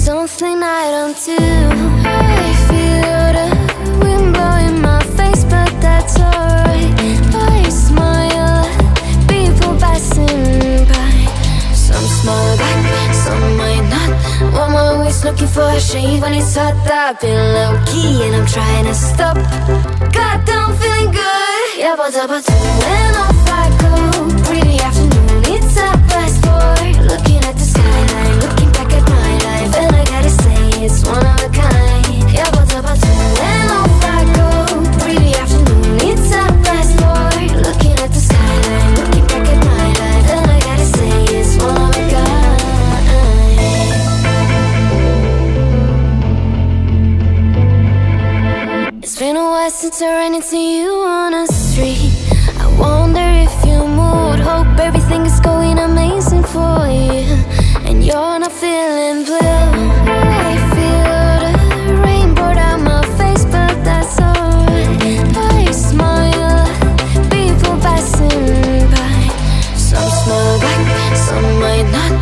something I don't do. I feel the wind blowing my face, but that's alright. I smile at people passing by. Some smile back, some might not. I'm always looking for a shade when it's hot. I've been low-key and I'm trying to stop. Goddamn, feeling good. Yeah, but when off I go. Pretty afternoon, it's a fast forward. Looking at the skyline, looking back at my life, and I gotta say it's one of a kind. Yeah, but when off I go. Pretty afternoon, it's a fast forward. Looking at the skyline, looking back at my life, and I gotta say it's one of a kind. It's been a while since I ran into you on a street. I wonder if you moved. Hope everything is going amazing for you, and you're not feeling blue. I feel the rain pour down my face, but that's alright. I smile at people passing by. Some smile back, some might not.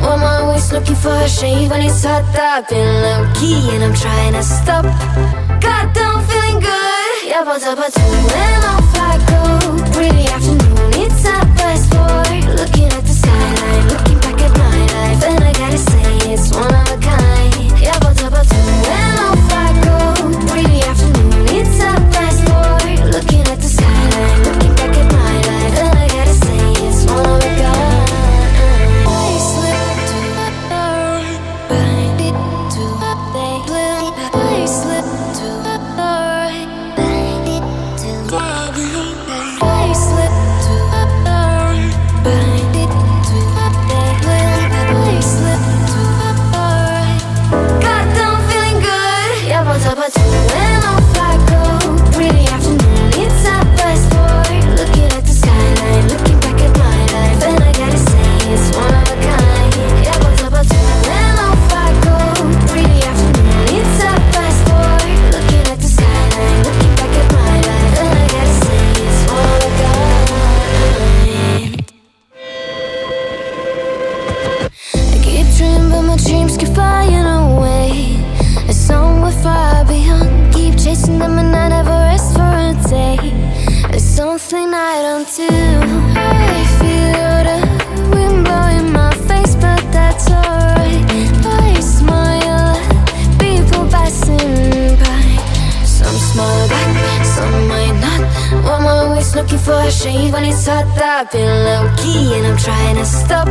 I'm always looking for a shade when it's hot. I've been low-key and I'm trying to stop. Goddamn, feeling good. Yeah, but when off I go. Pretty afternoon, it's a fast forward. Looking at the skyline, looking back at my life, and I gotta say it's one of a kind. Yeah, but when off I go. Pretty afternoon, it's a fast forward. Looking at the skyline, looking back at my life, and I gotta say it's one of a kind. I slip to the right, bind it to the blue. I slip to the right, bind it to the blue. I slip to the right, bind it to the blue. I slip to the right. Goddamn, feeling good. Yeah, but when off I go. Pretty afternoon, it's a fast forward. Looking at the skyline, looking back at my life, and I gotta say it's one of a kind. Yeah, but when off I go. Pretty afternoon, it's a fast forward. Looking at the skyline, looking back at my life, and I gotta say it's one of a kind. I keep dreaming, but my dreams keep flying away. As somewhere far beyond, keep chasing them and I never rest for a day. There's something I don't do. I feel the wind blowing my face, but that's alright. I smile at people passing by. Some smile back, some might not. I'm always looking for a shade when it's hot. I've been low-key and I'm trying to stop.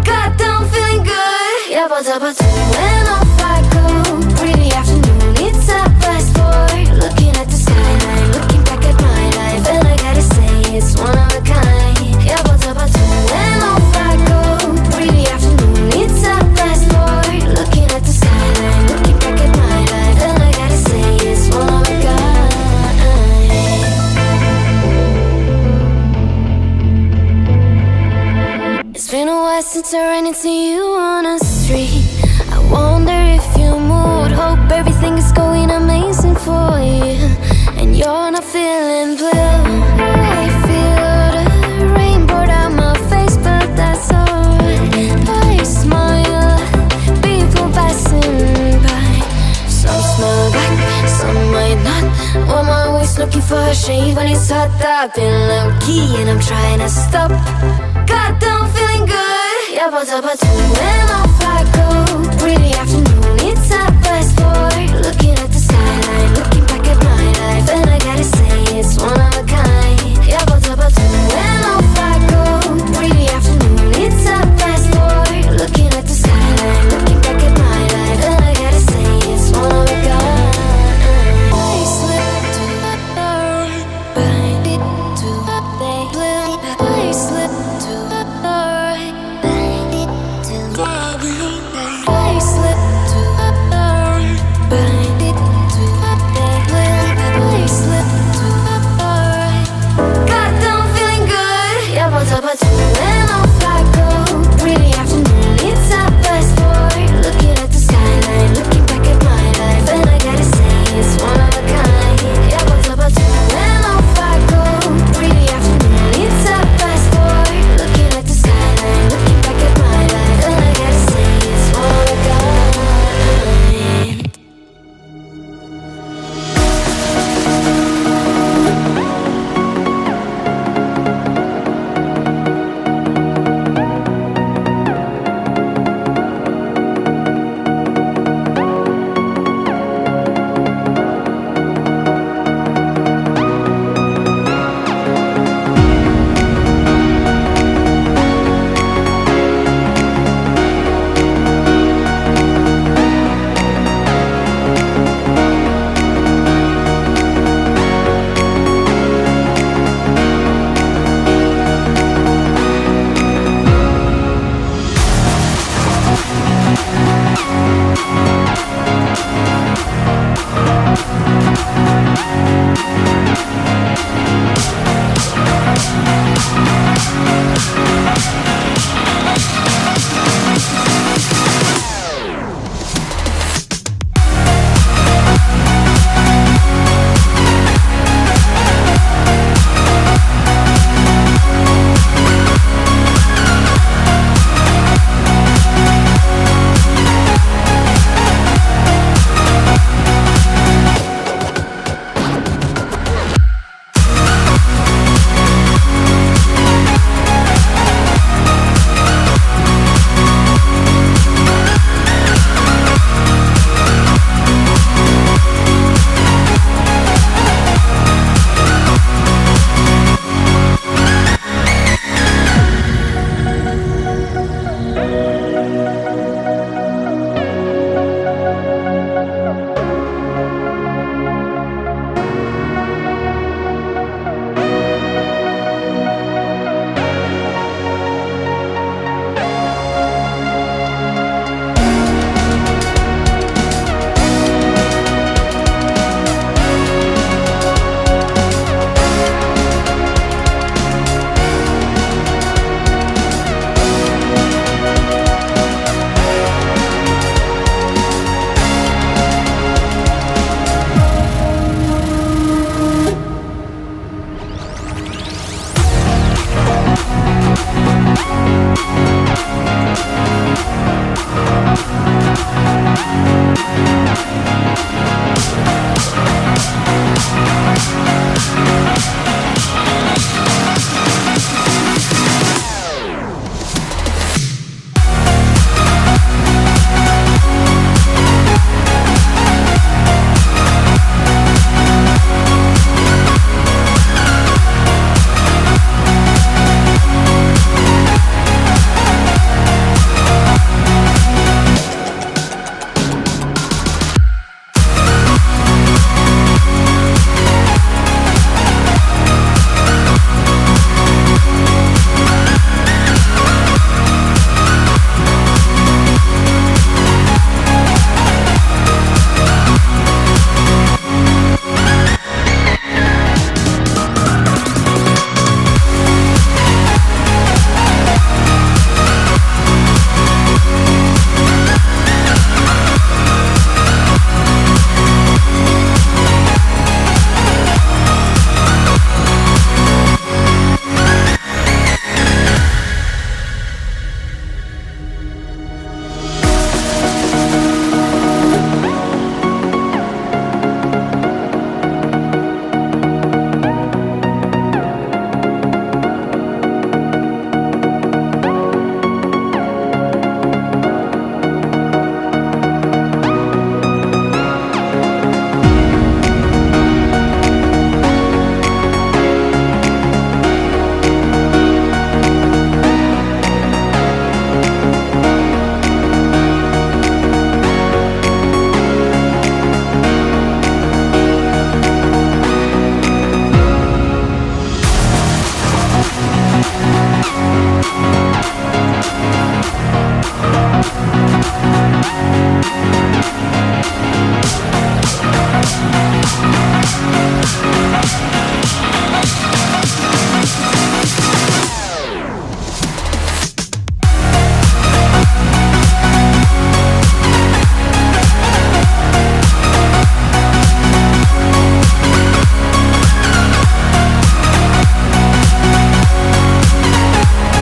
Goddamn, feeling good. Yeah, but when off I go. Pretty afternoon, it's a fast forward. Looking at the skyline, looking back at my life, and I gotta say it's one of a kind. Yeah, but when off I go. Pretty afternoon, it's a fast forward. Looking at the skyline, looking back at my life, and I gotta say it's one of a kind. It's been a while since I ran into you on a street. I wonder if you moved. Hope everything is going amazing for you, and you're not feeling blue. I feel the rain pour down my face, but that's alright. it's hot, I've been low-key and I'm trying to stop. Goddamn, feeling good. Yeah, but